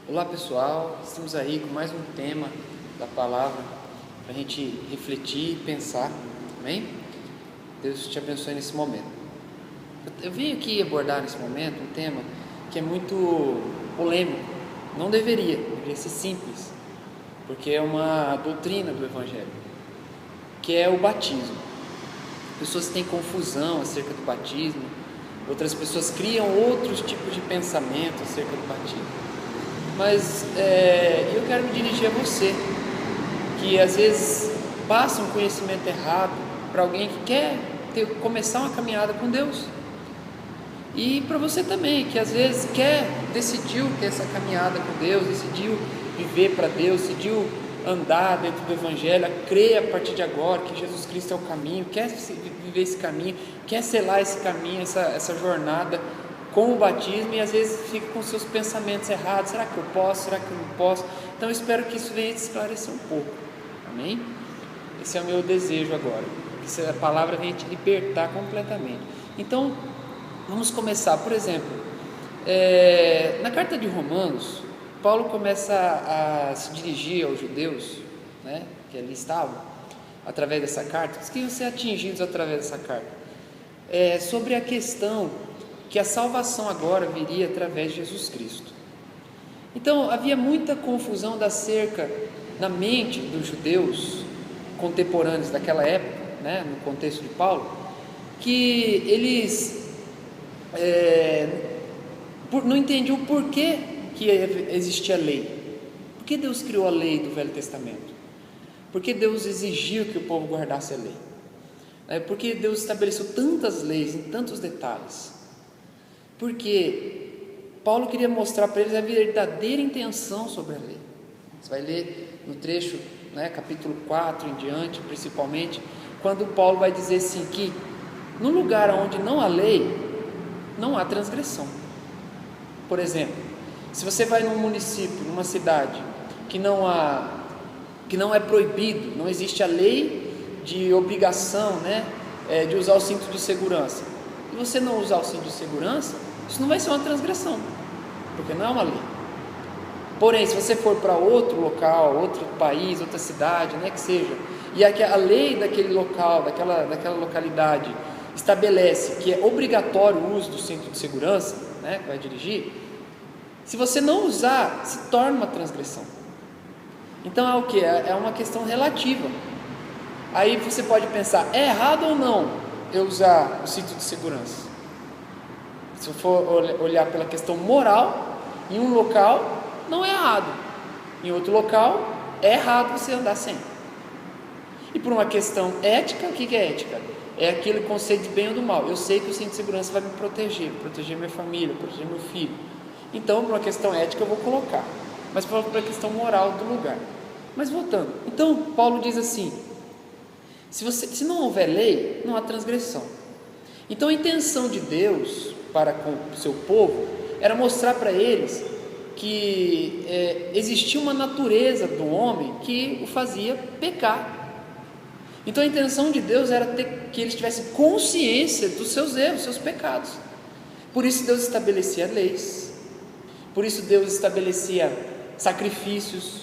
Olá pessoal, estamos aí com mais um tema da palavra para a gente refletir e pensar, amém? Deus te abençoe nesse momento. Eu vim aqui abordar nesse momento um tema que é muito polêmico, não deveria ser simples, porque é uma doutrina do Evangelho, que é o batismo. Pessoas têm confusão acerca do batismo, outras pessoas criam outros tipos de pensamento acerca do batismo. Mas eu quero me dirigir a você, que às vezes passa um conhecimento errado para alguém que quer começar uma caminhada com Deus, e para você também, que às vezes decidiu ter essa caminhada com Deus, decidiu viver para Deus, decidiu andar dentro do Evangelho, crer a partir de agora que Jesus Cristo é o caminho, quer viver esse caminho, quer selar esse caminho, essa jornada com o batismo, e às vezes fica com seus pensamentos errados. Será que eu posso? Será que eu não posso? Então eu espero que isso venha te esclarecer um pouco, amém? Esse é o meu desejo agora, que a palavra venha te libertar completamente. Então vamos começar. Por exemplo, na carta de Romanos, Paulo começa a se dirigir aos judeus, né, que ali estavam, através dessa carta, que iam ser atingidos através dessa carta, sobre a questão que a salvação agora viria através de Jesus Cristo. Então havia muita confusão na mente dos judeus contemporâneos daquela época, né, no contexto de Paulo, que eles não entendiam o porquê que existia lei. Por que Deus criou a lei do Velho Testamento? Por que Deus exigiu que o povo guardasse a lei? Por que Deus estabeleceu tantas leis em tantos detalhes? Porque Paulo queria mostrar para eles a verdadeira intenção sobre a lei. Você vai ler no trecho, capítulo 4 em diante, principalmente, quando Paulo vai dizer assim, que no lugar onde não há lei, não há transgressão. Por exemplo, se você vai num município, numa cidade, que não é proibido, não existe a lei de obrigação, de usar o cinto de segurança, e você não usar o cinto de segurança, isso não vai ser uma transgressão, porque não é uma lei. Porém, se você for para outro local, outro país, outra cidade, que seja, e a lei daquele local, daquela localidade estabelece que é obrigatório o uso do cinto de segurança, que vai dirigir, se você não usar, se torna uma transgressão. Então é o que? É uma questão relativa. Aí você pode pensar, é errado ou não eu usar o cinto de segurança? Se eu for olhar pela questão moral, em um local não é errado, em outro local é errado você andar sem. E por uma questão ética, o que é ética? É aquele conceito de bem ou do mal. Eu sei que o cinto de segurança vai me proteger minha família, proteger meu filho. Então, por uma questão ética eu vou colocar, mas por uma questão moral do lugar. Mas voltando, então Paulo diz assim, se não houver lei, não há transgressão. Então a intenção de Deus para com o seu povo era mostrar para eles que existia uma natureza do homem que o fazia pecar. Então a intenção de Deus era que eles tivessem consciência dos seus erros, seus pecados. Por isso Deus estabelecia leis, por isso Deus estabelecia sacrifícios,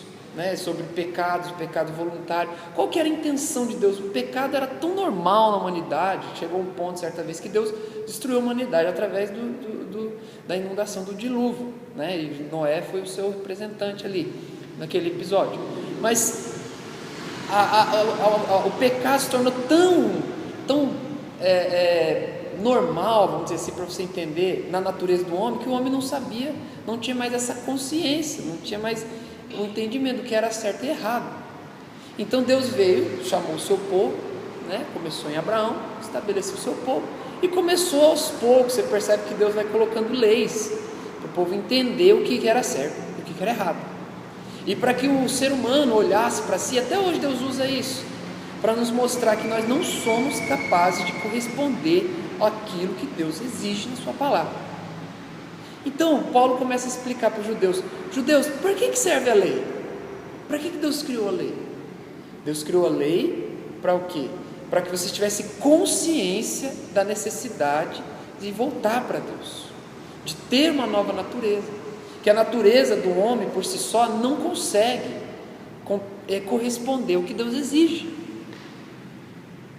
sobre pecados, pecado voluntário. Qual que era a intenção de Deus? O pecado era tão normal na humanidade, chegou um ponto certa vez que Deus destruiu a humanidade através da inundação do dilúvio, e Noé foi o seu representante ali, naquele episódio. Mas o pecado se tornou tão normal, vamos dizer assim, para você entender, na natureza do homem, que o homem não sabia, não tinha mais essa consciência, não tinha mais o entendimento do que era certo e errado. Então Deus veio, chamou o seu povo, começou em Abraão, estabeleceu o seu povo, e começou aos poucos. Você percebe que Deus vai colocando leis para o povo entender o que era certo e o que era errado, e para que o ser humano olhasse para si. Até hoje Deus usa isso para nos mostrar que nós não somos capazes de corresponder àquilo que Deus exige na sua palavra. Então Paulo começa a explicar para os judeus, por que serve a lei? Para que Deus criou a lei? Deus criou a lei para o quê? Para que você tivesse consciência da necessidade de voltar para Deus, de ter uma nova natureza, que que a natureza do homem por si só não consegue corresponder ao que Deus exige.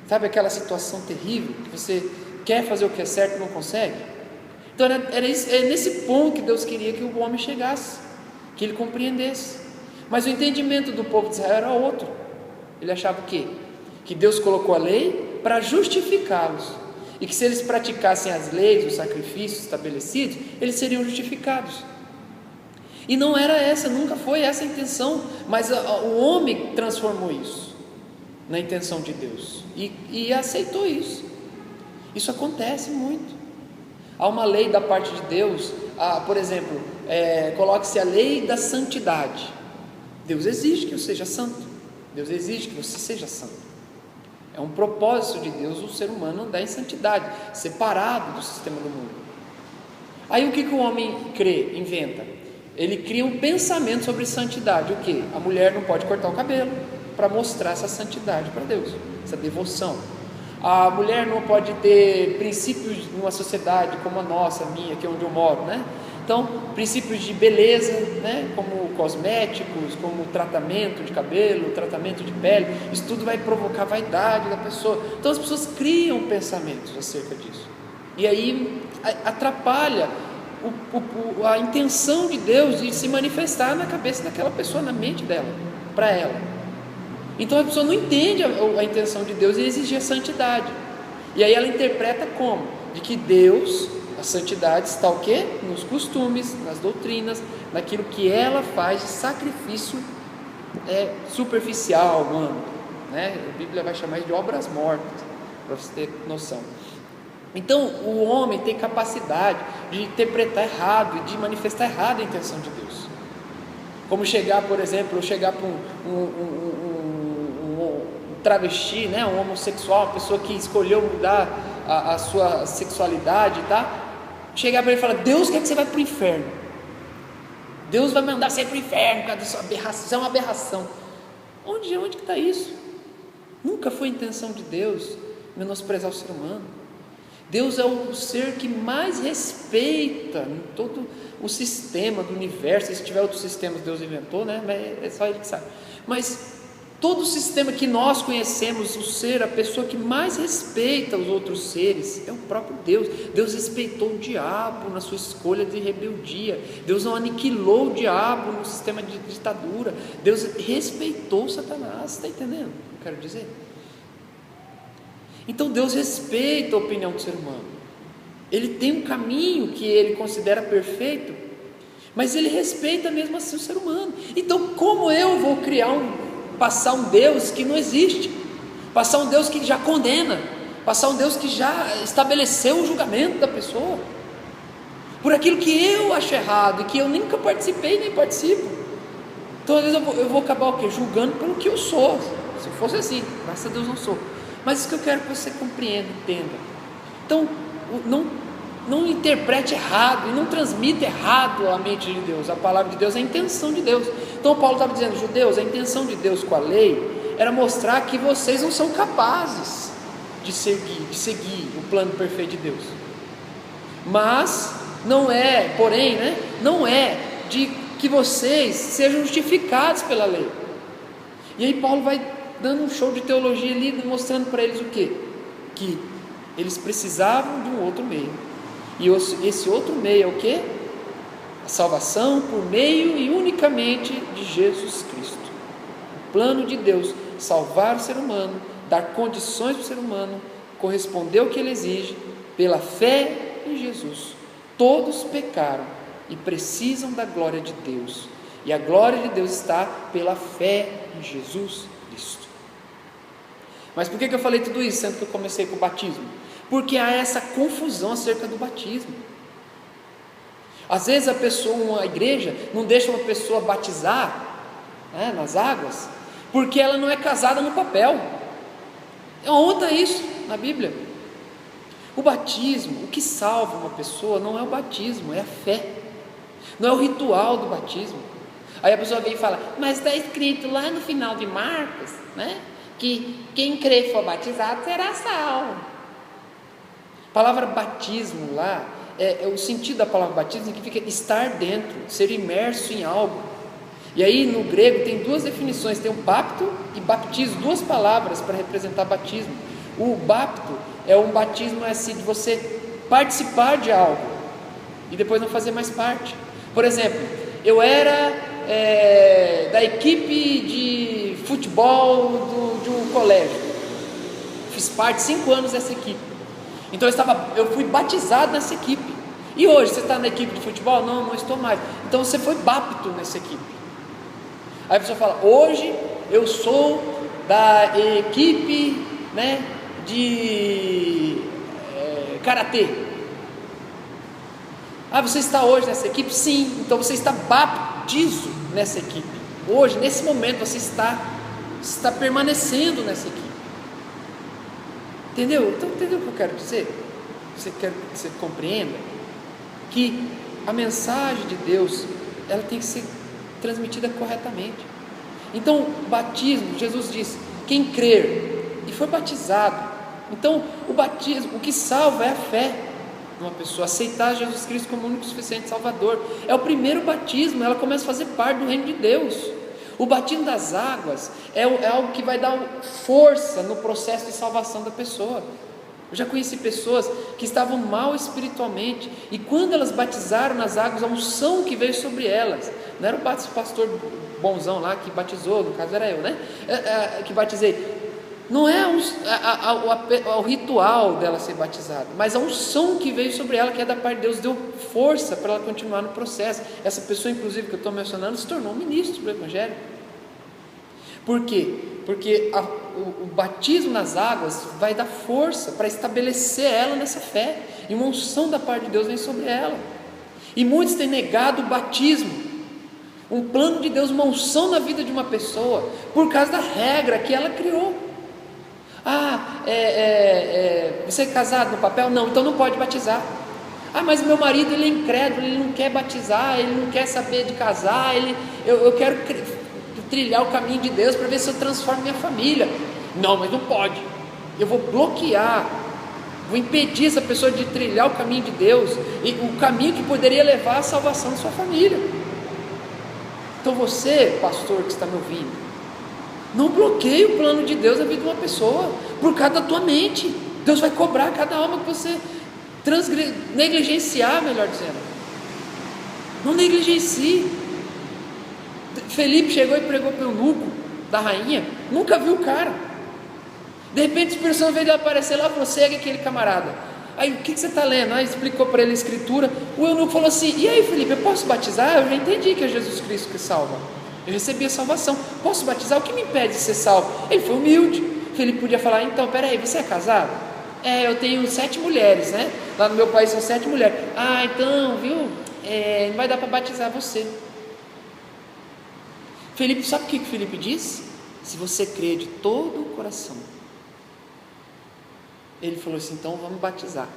Sabe aquela situação terrível que você quer fazer o que é certo e não consegue? Então é nesse ponto que Deus queria que o homem chegasse, que ele compreendesse. Mas o entendimento do povo de Israel era outro. Ele achava o quê? Que Deus colocou a lei para justificá-los, e que se eles praticassem as leis, os sacrifícios estabelecidos, eles seriam justificados. E não era essa, nunca foi essa a intenção, mas o homem transformou isso na intenção de Deus e aceitou isso. Isso acontece muito. Há uma lei da parte de Deus, por exemplo, coloque-se a lei da santidade. Deus exige que eu seja santo, Deus exige que você seja santo. É um propósito de Deus o ser humano andar em santidade, separado do sistema do mundo. Aí o que o homem inventa? Ele cria um pensamento sobre santidade. O que? A mulher não pode cortar o cabelo para mostrar essa santidade para Deus, essa devoção. A mulher não pode ter princípios numa sociedade como a nossa, a minha, que é onde eu moro, né? Então, princípios de beleza, né? Como cosméticos, como tratamento de cabelo, tratamento de pele, isso tudo vai provocar vaidade da pessoa. Então as pessoas criam pensamentos acerca disso, e aí atrapalha a intenção de Deus de se manifestar na cabeça daquela pessoa, na mente dela, para ela. Então a pessoa não entende a intenção de Deus e exige a santidade, e aí ela interpreta como? De que Deus, a santidade está o quê? Nos costumes, nas doutrinas, naquilo que ela faz de sacrifício superficial, humano, né? A Bíblia vai chamar de obras mortas, para você ter noção. Então o homem tem capacidade de interpretar errado e de manifestar errado a intenção de Deus. Como chegar, por exemplo, para um travesti, né? Um homossexual, uma pessoa que escolheu mudar a sua sexualidade, tá? Chegar para ele e falar: Deus quer que você vá para o inferno, Deus vai mandar você para o inferno por causa dessa aberração, uma aberração. Onde que está isso? Nunca foi a intenção de Deus menosprezar o ser humano. Deus é o ser que mais respeita em todo o sistema do universo. Se tiver outros sistemas Deus inventou, né? Mas é só Ele que sabe. Mas todo o sistema que nós conhecemos, o ser, a pessoa que mais respeita os outros seres é o próprio Deus. Deus respeitou o diabo na sua escolha de rebeldia. Deus não aniquilou o diabo no sistema de ditadura. Deus respeitou Satanás. Está entendendo o que eu quero dizer? Então Deus respeita a opinião do ser humano. Ele tem um caminho que Ele considera perfeito, mas Ele respeita mesmo assim o ser humano. Então como eu vou passar um Deus que não existe, passar um Deus que já condena, passar um Deus que já estabeleceu o julgamento da pessoa por aquilo que eu acho errado e que eu nunca participei nem participo? Então às vezes eu vou acabar o quê? Julgando pelo que eu sou. Se fosse assim, graças a Deus não sou. Mas isso que eu quero que você compreenda, entenda. Então não interprete errado e não transmita errado a mente de Deus. A palavra de Deus é a intenção de Deus. Então Paulo estava dizendo: judeus, a intenção de Deus com a lei era mostrar que vocês não são capazes de seguir o plano perfeito de Deus. Mas não é, porém, né, não é de que vocês sejam justificados pela lei. E aí Paulo vai dando um show de teologia ali, mostrando para eles o quê? Que eles precisavam de um outro meio. E esse outro meio é o quê? A salvação por meio e unicamente de Jesus Cristo. O plano de Deus: salvar o ser humano, dar condições para o ser humano, corresponder ao que Ele exige, pela fé em Jesus. Todos pecaram e precisam da glória de Deus, e a glória de Deus está pela fé em Jesus Cristo. Mas por que eu falei tudo isso, sendo que eu comecei com o batismo? Porque há essa confusão acerca do batismo. Às vezes a igreja não deixa uma pessoa batizar, né, nas águas, porque ela não é casada no papel. Onde está isso na Bíblia? O batismo, o que salva uma pessoa não é o batismo, é a fé, não é o ritual do batismo. Aí a pessoa vem e fala: mas está escrito lá no final de Marcos, né, que quem crê e for batizado será salvo. A palavra batismo lá o sentido da palavra batismo significa estar dentro, ser imerso em algo. E aí no grego tem duas definições, tem o bapto e baptismo, duas palavras para representar batismo. O bapto é um batismo assim, de você participar de algo e depois não fazer mais parte. Por exemplo, eu era da equipe de futebol de um colégio, fiz parte 5 anos dessa equipe. Então eu fui batizado nessa equipe. E hoje você está na equipe de futebol? Não estou mais. Então você foi bapto nessa equipe. Aí a pessoa fala: hoje eu sou da equipe, né, de karatê. Você está hoje nessa equipe? Sim. Então você está baptizo nessa equipe. Hoje, nesse momento, você está permanecendo nessa equipe. Entendeu? Então, entendeu o que eu quero dizer? Você quer que você compreenda que a mensagem de Deus, ela tem que ser transmitida corretamente. Então, o batismo, Jesus disse: quem crer e for batizado. Então, o batismo, o que salva é a fé de uma pessoa, aceitar Jesus Cristo como único e suficiente Salvador. É o primeiro batismo, ela começa a fazer parte do reino de Deus. O batismo das águas é algo que vai dar força no processo de salvação da pessoa. Eu já conheci pessoas que estavam mal espiritualmente, e quando elas batizaram nas águas, a unção que veio sobre elas, não era o pastor bonzão lá que batizou, no caso era eu, né? Que batizei. Não é o ritual dela ser batizada, mas a unção que veio sobre ela, que é da parte de Deus, deu força para ela continuar no processo. Essa pessoa, inclusive, que eu estou mencionando, se tornou um ministro do Evangelho. Por quê? Porque o batismo nas águas vai dar força para estabelecer ela nessa fé, e uma unção da parte de Deus vem sobre ela. E muitos têm negado o batismo, um plano de Deus, uma unção na vida de uma pessoa, por causa da regra que ela criou. Você é casado no papel? Não, então não pode batizar. Mas meu marido, ele é incrédulo, ele não quer batizar, ele não quer saber de casar, eu quero trilhar o caminho de Deus para ver se eu transformo minha família. Não, mas não pode. Eu vou bloquear, vou impedir essa pessoa de trilhar o caminho de Deus, e o caminho que poderia levar à salvação de sua família. Então você, pastor que está me ouvindo, não bloqueie o plano de Deus na vida de uma pessoa por causa da tua mente. Deus vai cobrar cada alma que você negligenciar, melhor dizendo. Não negligencie. Felipe chegou e pregou para o eunuco da rainha, nunca viu o cara. De repente o Espírito Santo veio aparecer lá e falou: segue aquele camarada. Aí, o que você está lendo? Aí explicou para ele a escritura. O eunuco falou assim: e aí, Felipe, eu posso batizar? Eu já entendi que é Jesus Cristo que salva. Eu recebi a salvação, posso batizar? O que me impede de ser salvo? Ele foi humilde. Felipe podia falar: então, peraí, você é casado? Eu tenho 7 mulheres, né? Lá no meu país são 7 mulheres. Então, viu? Não vai dar para batizar você. Felipe, sabe o que Felipe disse? Se você crê de todo o coração. Ele falou assim: então vamos batizar.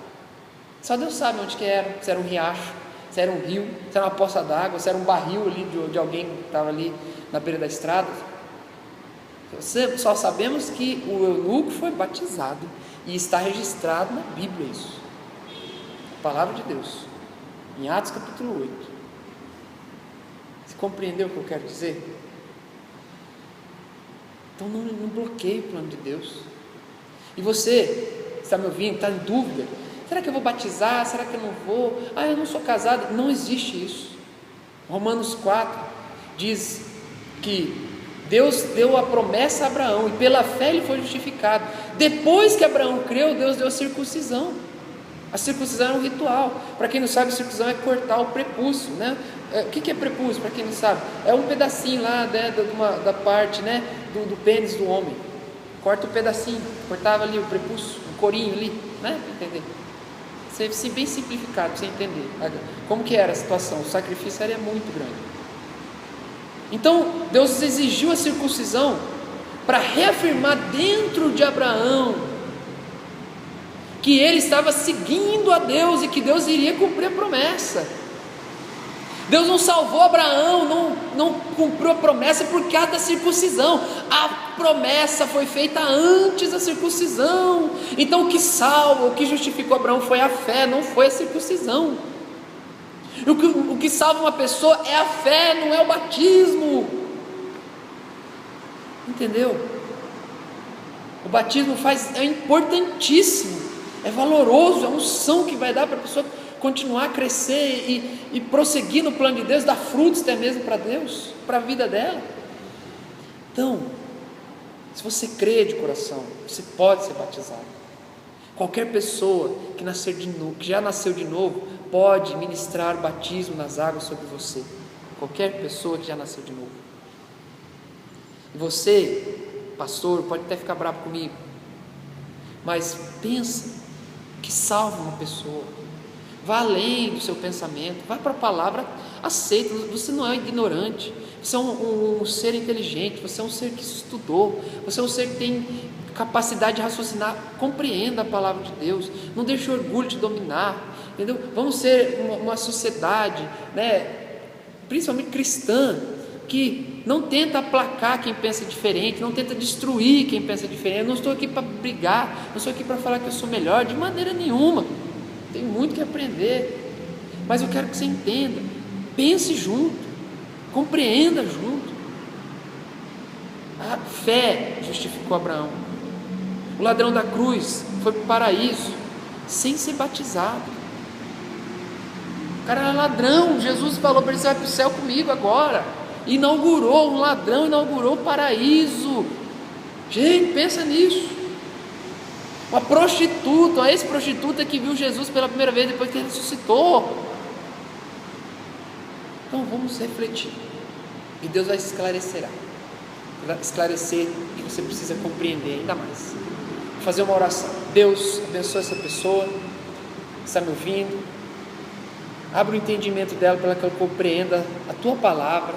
Só Deus sabe onde que era, se era um riacho, se era um rio, se era uma poça d'água, se era um barril ali de alguém que estava ali na beira da estrada. Só sabemos que o eunuco foi batizado, e está registrado na Bíblia isso. A palavra de Deus, em Atos capítulo 8. Você compreendeu o que eu quero dizer? Então não bloqueie o plano de Deus. E você está me ouvindo, está em dúvida: será que eu vou batizar? Será que eu não vou? Eu não sou casado. Não existe isso. Romanos 4 diz que Deus deu a promessa a Abraão, e pela fé ele foi justificado. Depois que Abraão creu, Deus deu a circuncisão. A circuncisão é um ritual. Para quem não sabe, a circuncisão é cortar o prepúcio, né? O que é prepúcio, para quem não sabe? É um pedacinho lá, né, da parte, né, do pênis do homem. Corta o pedacinho, cortava ali o prepúcio, o corinho ali, né, para entender. Isso é bem simplificado, para você entender como que era a situação. O sacrifício era muito grande. Então Deus exigiu a circuncisão para reafirmar dentro de Abraão que ele estava seguindo a Deus e que Deus iria cumprir a promessa. Deus não salvou Abraão, não cumpriu a promessa por causa da circuncisão. A promessa foi feita antes da circuncisão. Então o que salva, o que justificou Abraão foi a fé, não foi a circuncisão. O que salva uma pessoa é a fé, não é o batismo. Entendeu? O batismo é importantíssimo, é valoroso, é uma unção que vai dar para a pessoa continuar a crescer e prosseguir no plano de Deus, dar frutos até mesmo para Deus, para a vida dela. Então, se você crê de coração, você pode ser batizado. Qualquer pessoa que já nasceu de novo, pode ministrar batismo nas águas sobre você. Qualquer pessoa que já nasceu de novo. E você, pastor, pode até ficar bravo comigo, mas pensa que salva uma pessoa. Vá além do seu pensamento, vá para a palavra, aceita. Você não é ignorante, você é um ser inteligente, você é um ser que estudou, você é um ser que tem capacidade de raciocinar. Compreenda a palavra de Deus, não deixe o orgulho te dominar, entendeu? Vamos ser uma sociedade, principalmente cristã, que não tenta aplacar quem pensa diferente, não tenta destruir quem pensa diferente. Eu não estou aqui para brigar, não estou aqui para falar que eu sou melhor, de maneira nenhuma. Tem muito que aprender, mas eu quero que você entenda, pense junto, compreenda junto. A fé justificou Abraão. O ladrão da cruz foi para o paraíso sem ser batizado. O cara era ladrão, Jesus falou para ele: você vai para o céu comigo agora. Um ladrão inaugurou o paraíso. Gente, pensa nisso. Uma ex-prostituta que viu Jesus pela primeira vez depois que ele ressuscitou. Então vamos refletir, e Deus vai esclarecer e você precisa compreender ainda mais. Vou fazer uma oração. Deus, abençoe essa pessoa que está me ouvindo, abre o entendimento dela para que ela compreenda a tua palavra,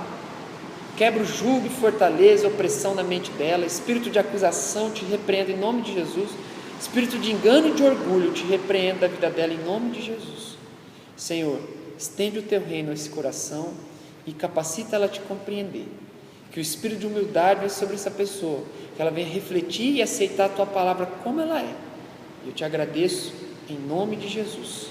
quebra o jugo e fortaleza a opressão na mente dela. Espírito de acusação, te repreenda em nome de Jesus. Espírito de engano e de orgulho, te repreenda da vida dela em nome de Jesus. Senhor, estende o teu reino a esse coração e capacita ela a te compreender. Que o espírito de humildade venha sobre essa pessoa, que ela venha refletir e aceitar a tua palavra como ela é. Eu te agradeço em nome de Jesus.